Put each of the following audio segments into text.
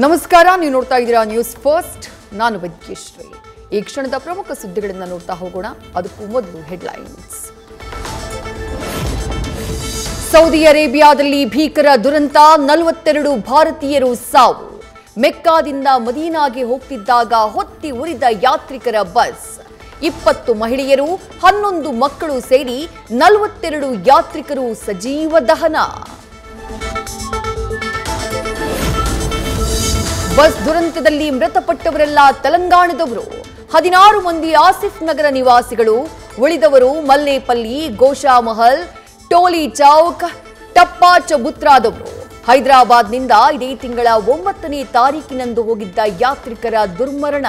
ನಮಸ್ಕಾರ, ನೀವು ನೋಡ್ತಾ ಇದ್ದೀರಾ ನ್ಯೂಸ್ ಫಸ್ಟ್. ನಾನು ವಿದ್ಯಶ್ರೀ. ಈ ಕ್ಷಣದ ಪ್ರಮುಖ ಸುದ್ದಿಗಳನ್ನು ನೋಡ್ತಾ ಹೋಗೋಣ. ಅದಕ್ಕೂ ಮೊದಲು ಹೆಡ್ಲೈನ್ಸ್. ಸೌದಿ ಅರೇಬಿಯಾದಲ್ಲಿ ಭೀಕರ ದುರಂತ, 42 ಭಾರತೀಯರು ಸಾವು. ಮೆಕ್ಕಾದಿಂದ ಮದೀನಾಗೆ ಹೋಗ್ತಿದ್ದಾಗ ಹೊತ್ತಿ ಉರಿದ ಯಾತ್ರಿಕರ ಬಸ್. 20 ಮಹಿಳೆಯರು 11 ಮಕ್ಕಳು ಸೇರಿ 42 ಯಾತ್ರಿಕರು ಸಜೀವ ದಹನ. ಬಸ್ ದುರಂತದಲ್ಲಿ ಮೃತಪಟ್ಟವರೆಲ್ಲ ತೆಲಂಗಾಣದವರು. 16 ಮಂದಿ ಆಸಿಫ್ ನಗರ ನಿವಾಸಿಗಳು. ಉಳಿದವರು ಮಲ್ಲೇಪಲ್ಲಿ, ಗೋಶಾಮಹಲ್, ಟೋಲಿ ಚೌಕ್, ಟಪ್ಪಾ ಚಬುತ್ರಾದವರು. ಹೈದರಾಬಾದ್ನಿಂದ ಇದೇ ತಿಂಗಳ 9ನೇ ತಾರೀಕಿನಂದು ಹೋಗಿದ್ದ ಯಾತ್ರಿಕರ ದುರ್ಮರಣ.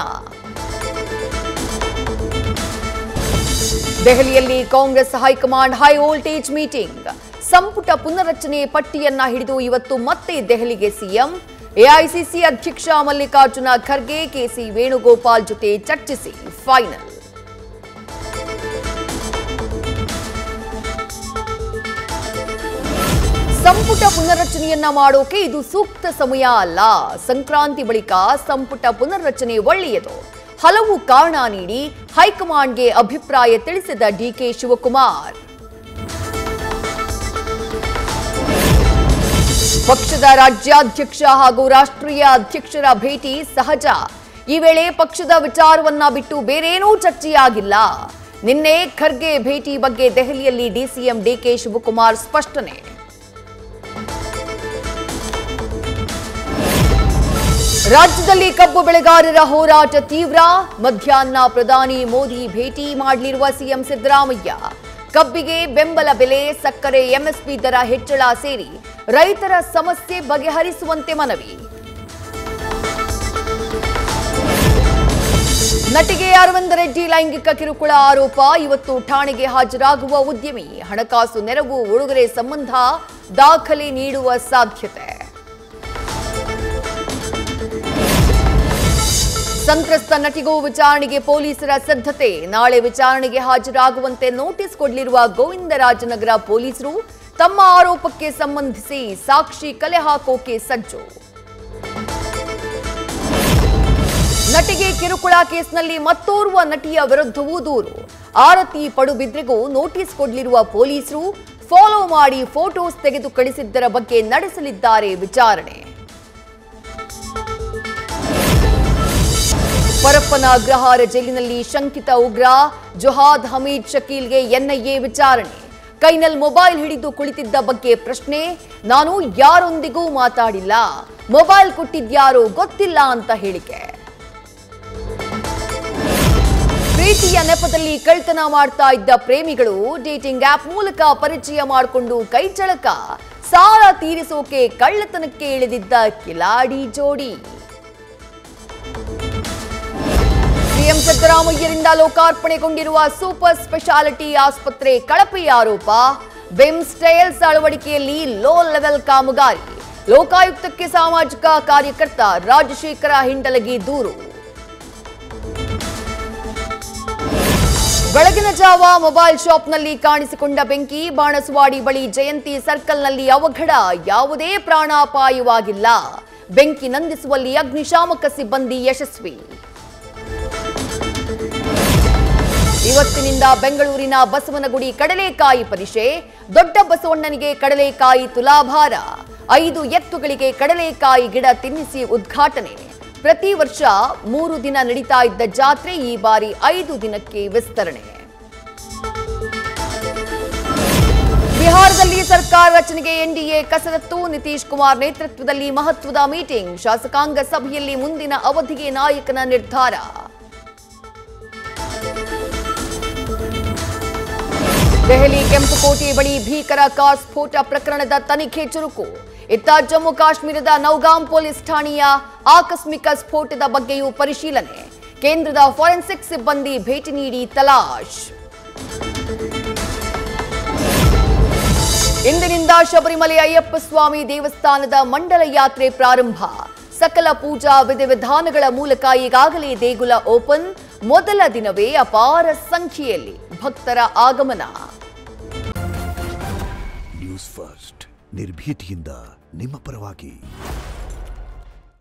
ದೆಹಲಿಯಲ್ಲಿ Congress high command high voltage meeting. ಸಂಪುಟ ಪುನರ್ರಚನೆ ಪಟ್ಟಿಯನ್ನ ಹಿಡಿದು ಇವತ್ತು ಮತ್ತೆ ದೆಹಲಿಗೆ ಸಿಎಂ. ಎಐಸಿಸಿ ಅಧ್ಯಕ್ಷ ಮಲ್ಲಿಕಾರ್ಜುನ ಖರ್ಗೆ ಕೆಸಿ ವೇಣುಗೋಪಾಲ್ ಜೊತೆ ಚರ್ಚಿಸಿ ಫೈನಲ್. ಸಂಪುಟ ಪುನರ್ರಚನೆಯನ್ನ ಮಾಡೋಕೆ ಇದು ಸೂಕ್ತ ಸಮಯ ಅಲ್ಲ. ಸಂಕ್ರಾಂತಿ ಬಳಿಕ ಸಂಪುಟ ಪುನರ್ರಚನೆ ಒಳ್ಳೆಯದು. ಹಲವು ಕಾರಣ ನೀಡಿ ಹೈಕಮಾಂಡ್ಗೆ ಅಭಿಪ್ರಾಯ ತಿಳಿಸಿದ ಡಿಕೆ ಶಿವಕುಮಾರ್. ಪಕ್ಷದ ರಾಜ್ಯಾಧ್ಯಕ್ಷ ಹಾಗೂ ರಾಷ್ಟ್ರೀಯ ಅಧ್ಯಕ್ಷರ ಭೇಟಿ ಸಹಜ. ಈ ವೇಳೆ ಪಕ್ಷದ ವಿಚಾರವನ್ನ ಬಿಟ್ಟು ಬೇರೇನೂ ಚರ್ಚೆಯಾಗಿಲ್ಲ. ನಿನ್ನೆ ಖರ್ಗೆ ಭೇಟಿ ಬಗ್ಗೆ ದೆಹಲಿಯಲ್ಲಿ ಡಿಸಿಎಂ ಡಿಕೆ ಶಿವಕುಮಾರ್ ಸ್ಪಷ್ಟನೆ. ರಾಜ್ಯದಲ್ಲಿ ಕಬ್ಬು ಬೆಳೆಗಾರರ ಹೋರಾಟ ತೀವ್ರ. ಮಧ್ಯಾಹ್ನ ಪ್ರಧಾನಿ ಮೋದಿ ಭೇಟಿ ಮಾಡಲಿರುವ ಸಿಎಂ ಸಿದ್ದರಾಮಯ್ಯ. ಕಬ್ಬಿಗೆ ಬೆಂಬಲ ಬೆಲೆ, ಸಕ್ಕರೆ ಎಂಎಸ್ಪಿ ದರ ಹೆಚ್ಚಳ ಸೇರಿ ರೈತರ ಸಮಸ್ಯೆ ಬಗೆಹರಿಸುವಂತೆ ಮನವಿ. ನಟಿಗೆ ಅರವಿಂದ ರೆಡ್ಡಿ ಲೈಂಗಿಕ ಕಿರುಕುಳ ಆರೋಪ. ಇವತ್ತು ಠಾಣೆಗೆ ಹಾಜರಾಗುವ ಉದ್ಯಮಿ. ಹಣಕಾಸು ನೆರವು, ಉಡುಗೊರೆ ಸಂಬಂಧ ದಾಖಲೆ ನೀಡುವ ಸಾಧ್ಯತೆ. ಸಂತ್ರಸ್ತ ನಟಿಗೂ ವಿಚಾರಣೆಗೆ ಪೊಲೀಸರ ಸಿದ್ಧತೆ. ನಾಳೆ ವಿಚಾರಣೆಗೆ ಹಾಜರಾಗುವಂತೆ ನೋಟಿಸ್ ಕೊಡಲಿರುವ ಗೋವಿಂದರಾಜನಗರ ಪೊಲೀಸರು ತಮ್ಮ ಆರೋಪಕ್ಕೆ ಸಂಬಂಧಿಸಿ ಸಾಕ್ಷಿ ಕಲೆ ಹಾಕೋಕೆ ಸಜ್ಜು. ನಟಿಗೆ ಕಿರುಕುಳ ಕೇಸ್ನಲ್ಲಿ ಮತ್ತೋರ್ವ ನಟಿಯ ವಿರುದ್ಧವೂ ದೂರು. ಆರತಿ ಪಡುಬಿದ್ರೆಗೂ ನೋಟಿಸ್ ಕೊಡಲಿರುವ ಪೊಲೀಸರು ಫಾಲೋ ಮಾಡಿ ಫೋಟೋಸ್ ತೆಗೆದು ಕಳಿಸಿದ್ದರ ಬಗ್ಗೆ ನಡೆಸಲಿದ್ದಾರೆ ವಿಚಾರಣೆ. ಪರಪ್ಪನ ಅಗ್ರಹಾರ ಜೈಲಿನಲ್ಲಿ ಶಂಕಿತ ಉಗ್ರ ಜುಹಾದ್ ಹಮೀದ್ ಶಕೀಲ್ಗೆ ಎನ್ಐಎ ವಿಚಾರಣೆ. ಕೈನಲ್ಲಿ ಮೊಬೈಲ್ ಹಿಡಿದು ಕುಳಿತಿದ್ದ ಬಗ್ಗೆ ಪ್ರಶ್ನೆ. ನಾನು ಯಾರೊಂದಿಗೂ ಮಾತಾಡಿಲ್ಲ, ಮೊಬೈಲ್ ಕೊಟ್ಟಿದ್ಯಾರೋ ಗೊತ್ತಿಲ್ಲ ಅಂತ ಹೇಳಿಕೆ. ಪ್ರೀತಿಯ ನೆಪದಲ್ಲಿ ಕಳ್ತನ ಮಾಡ್ತಾ ಇದ್ದ ಪ್ರೇಮಿಗಳು ಡೇಟಿಂಗ್ ಆಪ್ ಮೂಲಕ ಪರಿಚಯ ಮಾಡಿಕೊಂಡು ಕೈಚಳಕ. ಸಾಲ ತೀರಿಸೋಕೆ ಕಳ್ಳತನಕ್ಕೆ ಇಳಿದಿದ್ದ ಕಿಲಾಡಿ ಜೋಡಿ. ಸಿಎಂ ಸಿದ್ದರಾಮಯ್ಯರಿಂದ ಲೋಕಾರ್ಪಣೆಗೊಂಡಿರುವ ಸೂಪರ್ ಸ್ಪೆಷಾಲಿಟಿ ಆಸ್ಪತ್ರೆ ಕಳಪೆ ಆರೋಪ. ಬಿಮ್ಸ್ ಟೈಲ್ಸ್ ಅಳವಡಿಕೆಯಲ್ಲಿ ಲೋ ಲೆವೆಲ್ ಕಾಮಗಾರಿ. ಲೋಕಾಯುಕ್ತಕ್ಕೆ ಸಾಮಾಜಿಕ ಕಾರ್ಯಕರ್ತ ರಾಜಶೇಖರ ಹಿಂಡಲಗಿ ದೂರು. ಬೆಳಗಿನ ಜಾವ ಮೊಬೈಲ್ ಶಾಪ್ನಲ್ಲಿ ಕಾಣಿಸಿಕೊಂಡ ಬೆಂಕಿ. ಬಾಣಸವಾಡಿ ಬಳಿ ಜಯಂತಿ ಸರ್ಕಲ್ನಲ್ಲಿ ಅವಘಡ. ಯಾವುದೇ ಪ್ರಾಣಾಪಾಯವಾಗಿಲ್ಲ. ಬೆಂಕಿ ನಂದಿಸುವಲ್ಲಿ ಅಗ್ನಿಶಾಮಕ ಸಿಬ್ಬಂದಿ ಯಶಸ್ವಿ. ಇವತ್ತಿನಿಂದ ಬೆಂಗಳೂರಿನ ಬಸವನಗುಡಿ ಕಡಲೆಕಾಯಿ ಪರಿಷೆ. ದೊಡ್ಡ ಬಸವಣ್ಣನಿಗೆ ಕಡಲೆಕಾಯಿ ತುಲಾಭಾರ. 5 ಎತ್ತುಗಳಿಗೆ ಕಡಲೆಕಾಯಿ ಗಿಡ ತಿನ್ನಿಸಿ ಉದ್ಘಾಟನೆ. ಪ್ರತಿ ವರ್ಷ 3 ದಿನ ನಡೀತಾ ಇದ್ದ ಜಾತ್ರೆ ಈ ಬಾರಿ 5 ದಿನಕ್ಕೆ ವಿಸ್ತರಣೆ. ಬಿಹಾರದಲ್ಲಿ ಸರ್ಕಾರ ರಚನೆಗೆ ಎನ್ಡಿಎ ಕಸರತ್ತು. ನಿತೀಶ್ ಕುಮಾರ್ ನೇತೃತ್ವದಲ್ಲಿ ಮಹತ್ವದ ಮೀಟಿಂಗ್. ಶಾಸಕಾಂಗ ಸಭೆಯಲ್ಲಿ ಮುಂದಿನ ಅವಧಿಗೆ ನಾಯಕನ ನಿರ್ಧಾರ. ದೆಹಲಿ ಕೆಂಪುಕೋಟೆ ಬಳಿ ಭೀಕರ ಕಾರ್ ಸ್ಫೋಟ ಪ್ರಕರಣದ ತನಿಖೆ ಚುರುಕು. ಇತ್ತ ಜಮ್ಮು ಕಾಶ್ಮೀರದ ನೌಗಾಂ ಪೊಲೀಸ್ ಠಾಣೆಯ ಆಕಸ್ಮಿಕ ಸ್ಫೋಟದ ಬಗ್ಗೆಯೂ ಪರಿಶೀಲನೆ. ಕೇಂದ್ರದ ಫಾರೆನ್ಸಿಕ್ ಸಿಬ್ಬಂದಿ ಭೇಟಿ ನೀಡಿ ತಲಾಶ್. ಇಂದಿನಿಂದ ಶಬರಿಮಲೆ ಅಯ್ಯಪ್ಪ ಸ್ವಾಮಿ ದೇವಸ್ಥಾನದ ಮಂಡಲ ಯಾತ್ರೆ ಪ್ರಾರಂಭ. ಸಕಲ ಪೂಜಾ ವಿಧಿವಿಧಾನಗಳ ಮೂಲಕ ಈಗಾಗಲೇ ದೇಗುಲ ಓಪನ್. ಮೊದಲ ದಿನವೇ ಅಪಾರ ಸಂಖ್ಯೆಯಲ್ಲಿ ಭಕ್ತರ ಆಗಮನ. ನ್ಯೂಸ್ ಫಸ್ಟ್ ನಿರ್ಭೀತಿಯಿಂದ ನಿಮ್ಮ ಪರವಾಗಿ.